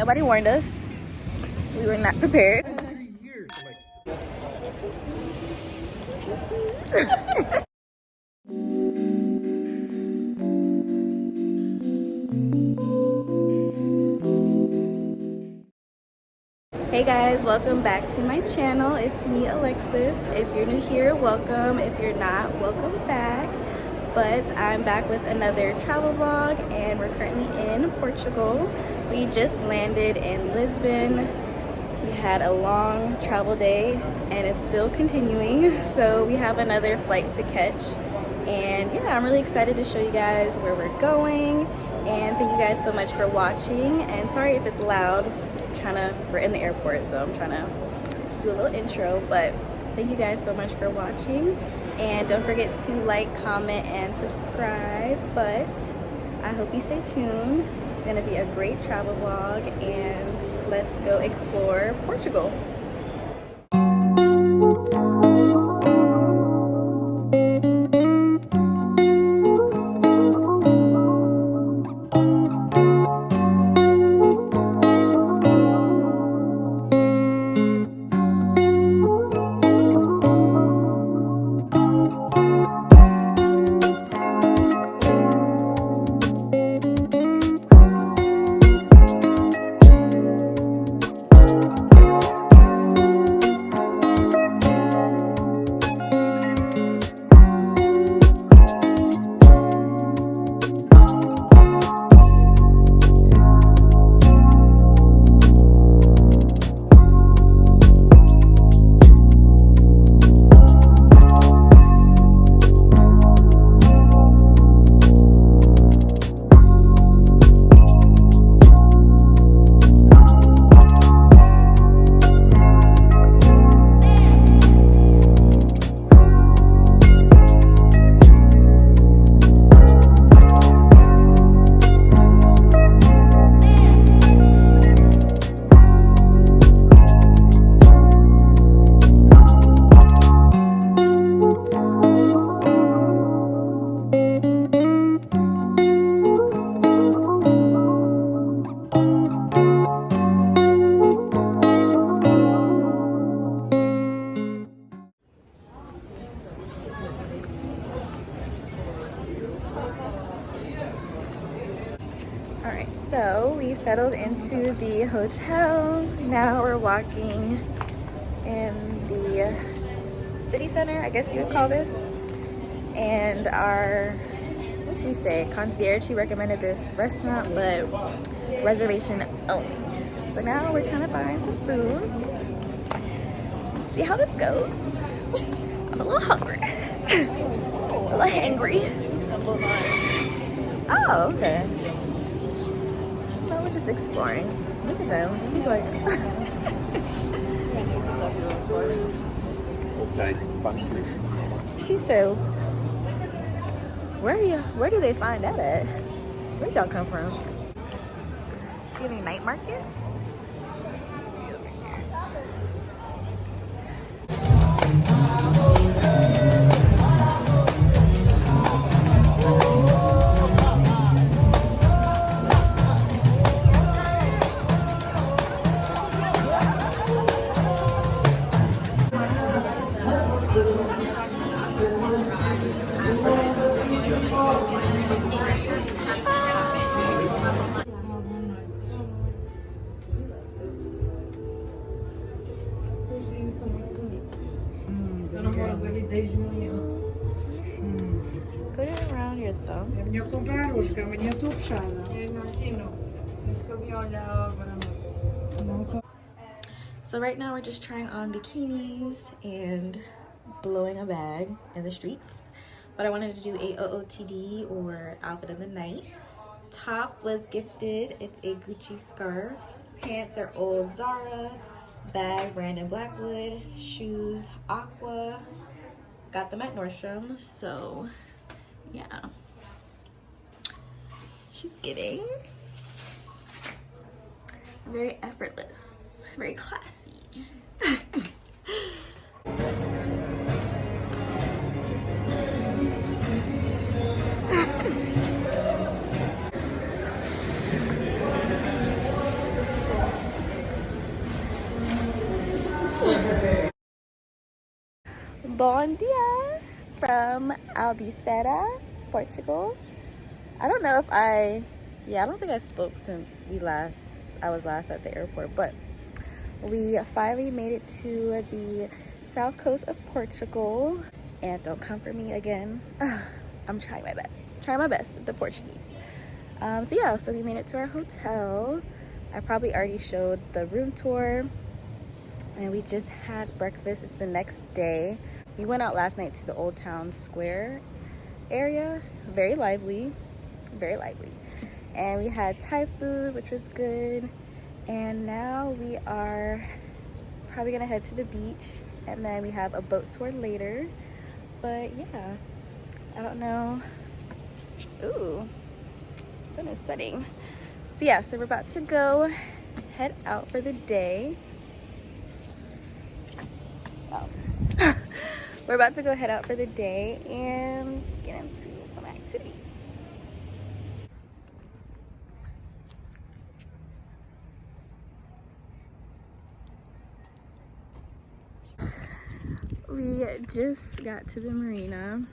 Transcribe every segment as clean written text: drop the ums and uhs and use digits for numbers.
Nobody warned us. We were not prepared. 3 years. Hey guys, welcome back to my channel. It's me, Alexis. If you're new here, welcome. If you're not, welcome back. But I'm back with another travel vlog, and we're currently in Portugal. We just landed in Lisbon. We had a long travel day and it's still continuing, so we have another flight to catch. And yeah, I'm really excited to show you guys where we're going, and thank you guys so much for watching. And sorry if it's loud, we're in the airport, so I'm trying to do a little intro, but thank you guys so much for watching, and don't forget to like, comment, and subscribe. But I hope you stay tuned. This is going to be a great travel vlog, and let's go explore Portugal. Alright, so we settled into the hotel. Now we're walking in the city center, I guess you would call this. And our, what did you say, concierge, he recommended this restaurant, but reservation only. So now we're trying to find some food. See how this goes. I'm a little hungry. A little hangry. Oh, okay. We're just exploring. Look at them. He's like Okay, thank you. She said, where do they find that at? Where'd y'all come from? It's giving night market? Put it around your thumb. É melhor comprar hoje, que amanhã estou fechada. So right now we're just trying on bikinis and blowing a bag in the streets. But I wanted to do a OOTD, or outfit of the night. Top was gifted. It's a Gucci scarf. Pants are old Zara. Bag Brandon Blackwood. Shoes Aqua. Got them at Nordstrom. So yeah, she's giving very effortless, very classy. Bom dia from Albufeira, Portugal. I don't know if I don't think I spoke since I was last at the airport, but we finally made it to the south coast of Portugal. And don't come for me again. I'm trying my best at the Portuguese. So we made it to our hotel. I probably already showed the room tour, and we just had breakfast. It's the next day. We went out last night to the Old Town Square area. Very lively. And we had Thai food, which was good. And now we are probably gonna head to the beach, and then we have a boat tour later. But yeah, I don't know. Ooh, sun is setting. So we're about to go head out for the day. We're about to go head out for the day and get into some activities. We just got to the marina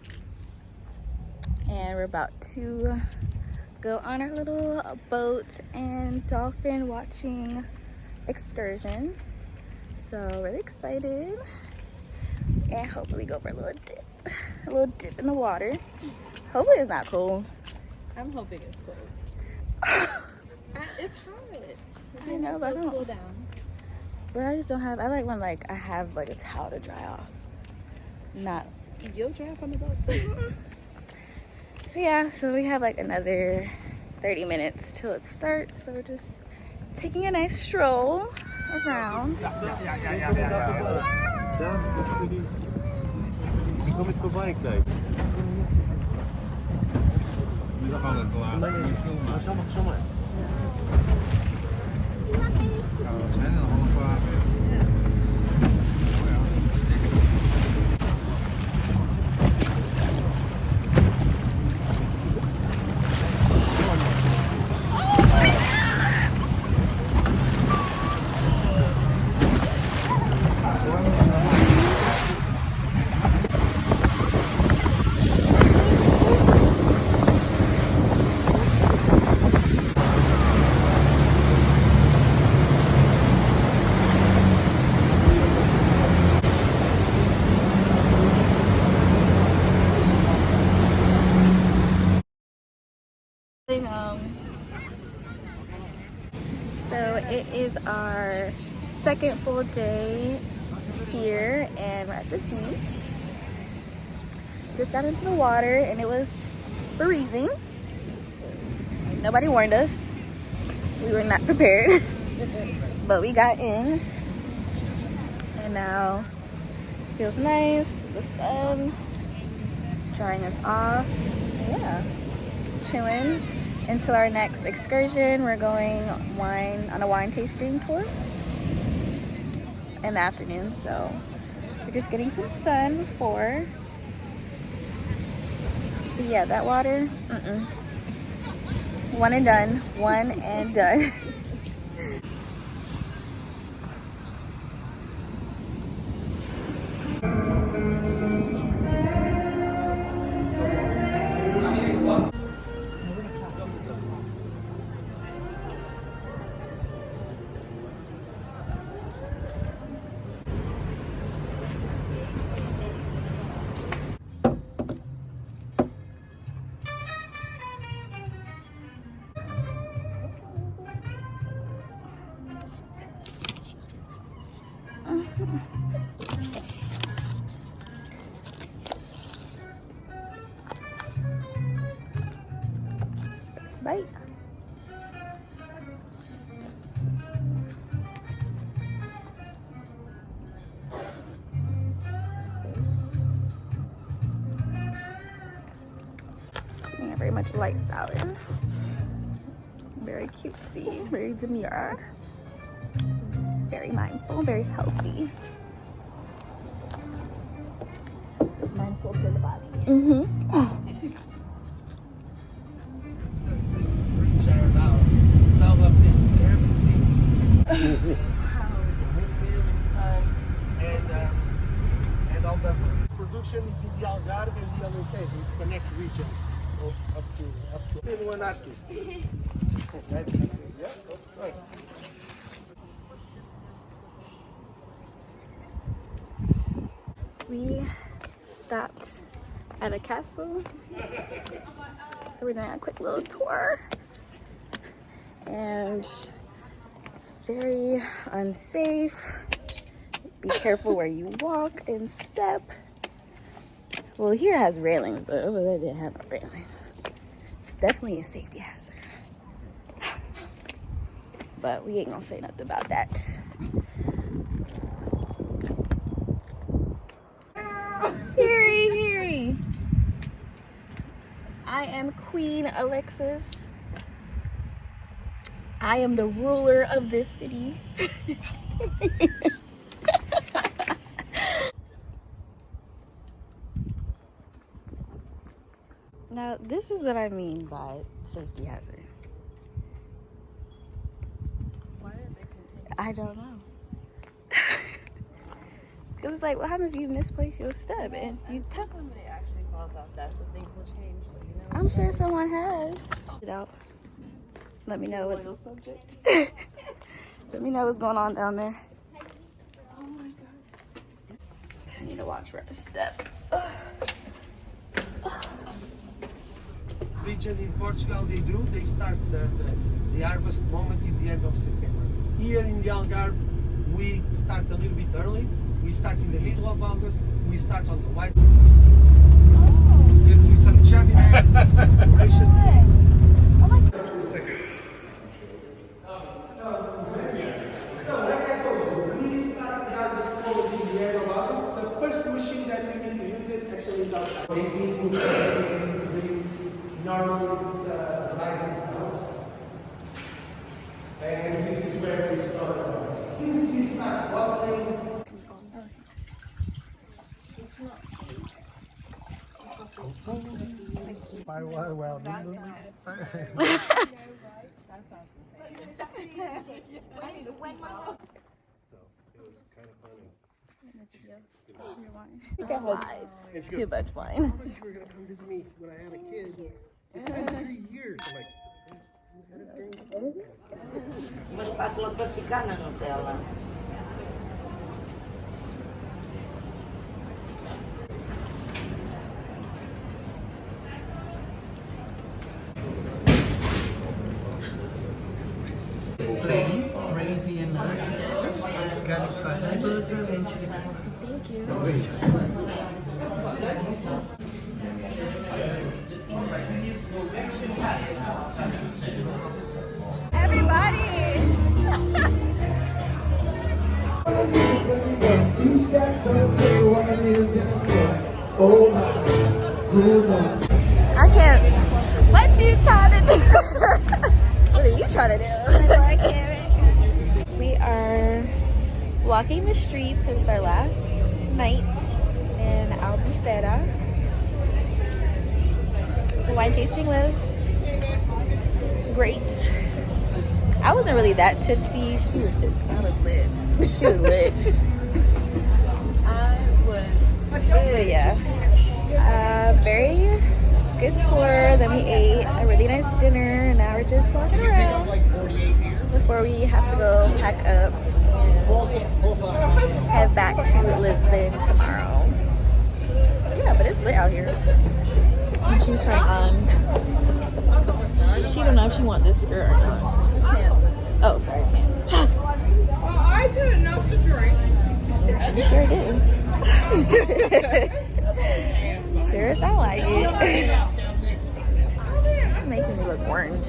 and we're about to go on our little boat and dolphin watching excursion. So really excited, and hopefully go for a little dip in the water. Hopefully it's not cold. I'm hoping it's cold. It's hot. I know, but I don't. Cool down. But I just don't have. I like when I have a towel to dry off. Not. You'll dry off on the boat. So we have another 30 minutes till it starts. So we're just taking a nice stroll around. Die komt voorbij kijken. Dan gaan we het klaar. Maar zomaar. Ja, dat zijn een half. So it is our second full day here, and we're at the beach. Just got into the water and it was freezing. Nobody warned us. We were not prepared, but we got in, and now it feels nice. The sun drying us off. Yeah, chilling. Until our next excursion, we're going on a wine tasting tour in the afternoon. So we're just getting some sun before. But yeah, that water, one and done. First bite. Yeah, very much light salad. Very cutesy, very demure. Very mindful, very healthy. Mindful for the body. And all the the Algarve and the Albufeira. It's the next region up to one artist. Right? Yeah, of course. We stopped at a castle, so we're doing a quick little tour, and it's very unsafe. Be careful where you walk and step. Well, here it has railings, but over there didn't have no railings. It's definitely a safety hazard, but we ain't gonna say nothing about that. Here. I am Queen Alexis. I am the ruler of this city. Now, this is what I mean by safety hazard. Why did they continue? I don't know. It was like, what happens if you misplace your step and you Until somebody actually falls off, that's when things will change. So you know. I'm sure someone has. Get out. Let me know what's Loyal subject. Let me know what's going on down there. Oh my god. I need to watch where I step. Region in Portugal they start the harvest moment in the end of September. Here in the Algarve we start a little bit early. We start in the middle of August. We start on the white. You can see some chubbies. Oh my god. So like I told you, we start the harvest mode in the end of August. The first machine that we need to use it actually is outside. 18 degrees. Normal is light and sound. And this is where we start. Since we start watering, well, That sounds insane. I need to win my so it was kind of funny. Too much wine. I thought you were gonna come visit me when I had a kid. It's been 3 years. I'm like, Uma espátula para ficar na Nutella. Plain, crazy and nuts. Garlic pasta butter and chicken. Thank you. Everybody! I can't. What you trying to do? What are you trying to do? We are walking the streets because it's our last night in Albufeira. The wine tasting was great. I wasn't really that tipsy. She was tipsy. I was lit. She was lit. I would. But yeah. Very good tour. Then we ate a really nice dinner. And now we're just walking around before we have to go pack up and head back to Lisbon tomorrow. Yeah, but it's lit out here. And she's trying on. She don't know if she wants this skirt or not. It's pants. Oh, sorry, pants. I did enough to drink. You sure did. Sure sound like it. Making me look orange.